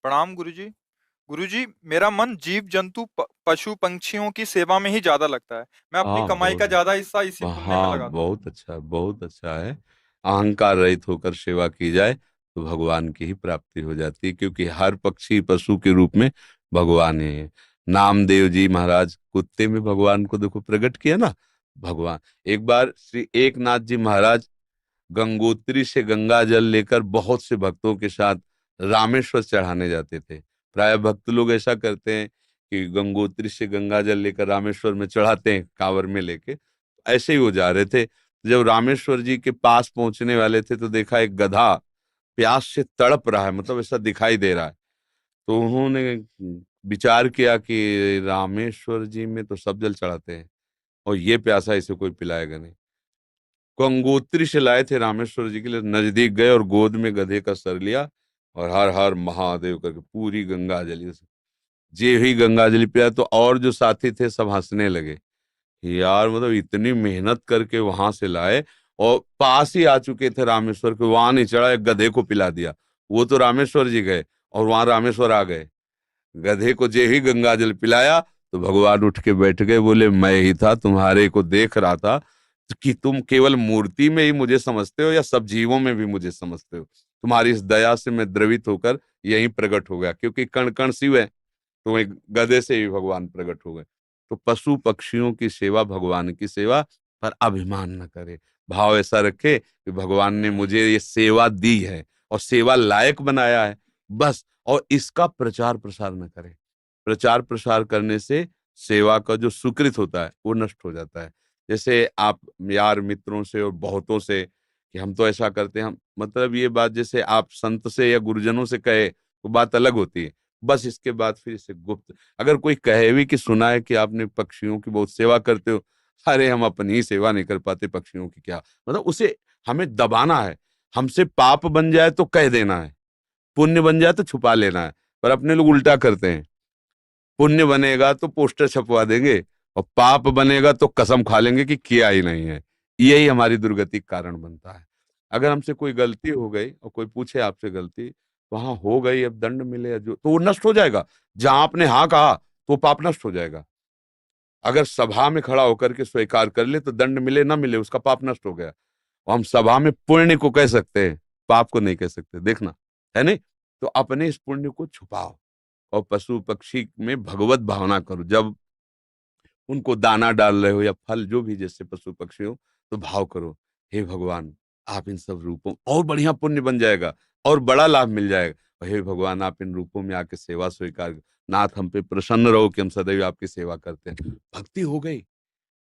प्रणाम गुरुजी। गुरुजी, मेरा मन जीव जंतु पशु पंछियों की सेवा में ही ज्यादा लगता है। मैं अपनी हाँ, कमाई बहुत का ज्यादा हिस्सा इसी पुण्य में हाँ, लगाता हूँ। बहुत अच्छा, बहुत अच्छा है। अहंकार रहित होकर सेवा की जाए तो भगवान की ही प्राप्ति हो जाती है, क्योंकि हर पक्षी पशु के रूप में भगवान ही है। नामदेव जी महाराज कुत्ते में भगवान को देखो प्रकट किया ना। भगवान एक बार श्री एकनाथ जी महाराज गंगोत्री से गंगा जल लेकर बहुत से भक्तों के साथ रामेश्वर चढ़ाने जाते थे। प्राय भक्त लोग ऐसा करते हैं कि गंगोत्री से गंगा जल लेकर रामेश्वर में चढ़ाते हैं कांवर में लेके। ऐसे ही वो जा रहे थे, जब रामेश्वर जी के पास पहुंचने वाले थे तो देखा एक गधा प्यास से तड़प रहा है, मतलब ऐसा दिखाई दे रहा है। तो उन्होंने विचार किया कि रामेश्वर जी में तो सब जल चढ़ाते हैं और ये प्यासा इसे कोई पिलाएगा नहीं। गंगोत्री से लाए थे रामेश्वर जी के लिए, नजदीक गए और गोद में गधे का सर लिया और हर हर महादेव करके पूरी गंगा जली। जे ही गंगा जली पिया तो और जो साथी थे सब हंसने लगे। यार मतलब इतनी मेहनत करके वहां से लाए और पास ही आ चुके थे रामेश्वर के, वहां नहीं चढ़ा, एक गधे को पिला दिया। वो तो रामेश्वर जी गए और वहां रामेश्वर आ गए। गधे को जे ही गंगा जल पिलाया तो भगवान उठ के बैठ गए, बोले मैं ही था, तुम्हारे को देख रहा था कि तुम केवल मूर्ति में ही मुझे समझते हो या सब जीवों में भी मुझे समझते हो। तुम्हारी इस दया से मैं द्रवित होकर यहीं प्रकट हो गया, क्योंकि कण कण शिव है। तो वही गधे से ही भगवान प्रकट हो गए। तो पशु पक्षियों की सेवा भगवान की सेवा, पर अभिमान न करे। भाव ऐसा रखे कि भगवान ने मुझे ये सेवा दी है और सेवा लायक बनाया है, बस। और इसका प्रचार प्रसार न करे। प्रचार प्रसार करने से सेवा का जो सुकृत होता है वो नष्ट हो जाता है। जैसे आप यार मित्रों से और बहुतों से कि हम तो ऐसा करते हैं, हम मतलब ये बात जैसे आप संत से या गुरुजनों से कहे तो बात अलग होती है। बस इसके बाद फिर इसे गुप्त अगर कोई कहे भी कि सुना है कि आपने पक्षियों की बहुत सेवा करते हो, अरे हम अपनी ही सेवा नहीं कर पाते, पक्षियों की क्या। मतलब उसे हमें दबाना है। हमसे पाप बन जाए तो कह देना है, पुण्य बन जाए तो छुपा लेना है। पर अपने लोग उल्टा करते हैं, पुण्य बनेगा तो पोस्टर छपवा देंगे और पाप बनेगा तो कसम खा लेंगे कि किया ही नहीं है। यही हमारी दुर्गति का कारण बनता है। अगर हमसे कोई गलती हो गई और कोई पूछे आपसे गलती, तो हाँ हो गई, अब दंड मिले या जो तो वो नष्ट हो जाएगा। जहां आपने हाँ कहा तो पाप नष्ट हो जाएगा। अगर सभा में खड़ा होकर के स्वीकार कर ले तो दंड मिले ना मिले उसका पाप नष्ट हो गया। और हम सभा में पुण्य को कह सकते हैं, पाप को नहीं कह सकते, देखना है नहीं। तो अपने इस पुण्य को छुपाओ और पशु पक्षी में भगवत भावना करो। जब उनको दाना डाल रहे हो या फल जो भी, जैसे पशु पक्षी हो, तो भाव करो, हे भगवान आप इन सब रूपों और बढ़िया पुण्य बन जाएगा और बड़ा लाभ मिल जाएगा। और हे भगवान आप इन रूपों में आके सेवा स्वीकार नाथ हम पे प्रसन्न रहो कि हम सदैव आपकी सेवा करते हैं। भक्ति हो गई,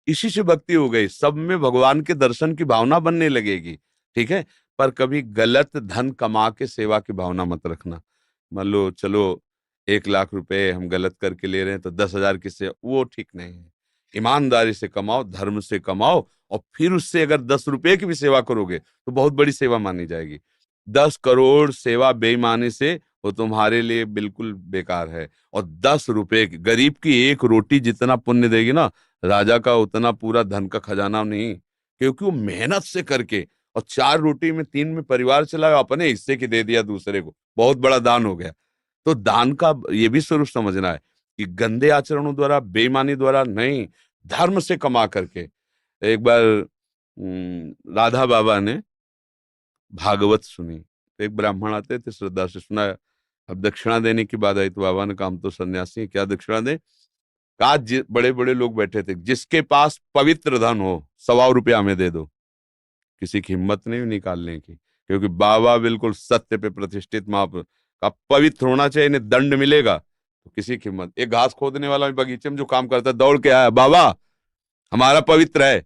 इसी से भक्ति हो गई, सब में भगवान के दर्शन की भावना बनने लगेगी। ठीक है। पर कभी गलत धन कमा के सेवा की भावना मत रखना। मान लो चलो 1 लाख रुपए हम गलत करके ले रहे हैं तो 10,000 की सेवा, वो ठीक नहीं है। ईमानदारी से कमाओ, धर्म से कमाओ, और फिर उससे अगर 10 रुपए की भी सेवा करोगे तो बहुत बड़ी सेवा मानी जाएगी। 10 करोड़ सेवा बेईमानी से वो तुम्हारे लिए बिल्कुल बेकार है। और 10 रुपए की गरीब की एक रोटी जितना पुण्य देगी ना, राजा का उतना पूरा धन का खजाना नहीं। क्योंकि वो मेहनत से करके और 4 रोटी में 3 में परिवार चलाया, अपने हिस्से की दे दिया दूसरे को, बहुत बड़ा दान हो गया। तो दान का ये भी स्वरूप समझना है कि गंदे आचरणों द्वारा, बेईमानी द्वारा नहीं, धर्म से कमा करके। एक बार राधा बाबा ने भागवत सुनी तो एक ब्राह्मण आते थे, श्रद्धा से सुना। अब दक्षिणा देने की बात आई तो बाबा ने कहा हम तो सन्यासी हैं, क्या दक्षिणा दें। कहा बड़े बड़े लोग बैठे थे, जिसके पास पवित्र धन हो 125 हमें दे दो। किसी की हिम्मत नहीं निकालने की, क्योंकि बाबा बिल्कुल सत्य पे प्रतिष्ठित महापुरुष का पवित्र होना चाहिए, इन्हें दंड मिलेगा। तो किसी की हिम्मत, एक घास खोदने वाला भी बगीचे में जो काम करता है दौड़ के आया, बाबा हमारा पवित्र है।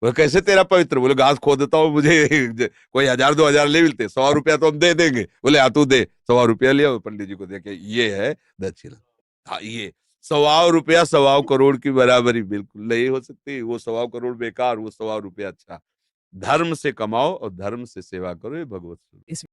वह कैसे तेरा पवित्र, बोले घास खोदता हूँ, मुझे कोई 1,000 2,000 ले मिलते, 100 रुपया तो हम दे देंगे। बोले हाँ तू दे। 100 रुपया लिया, पंडित जी को देखे, ये है दक्षिणा। हाँ ये 125 रुपया 125 करोड़ की बराबरी बिल्कुल नहीं हो सकती। वो 125 करोड़ बेकार, वो 125 रुपया अच्छा। धर्म से कमाओ और धर्म से सेवा करो, ये भगवत स्वरूप।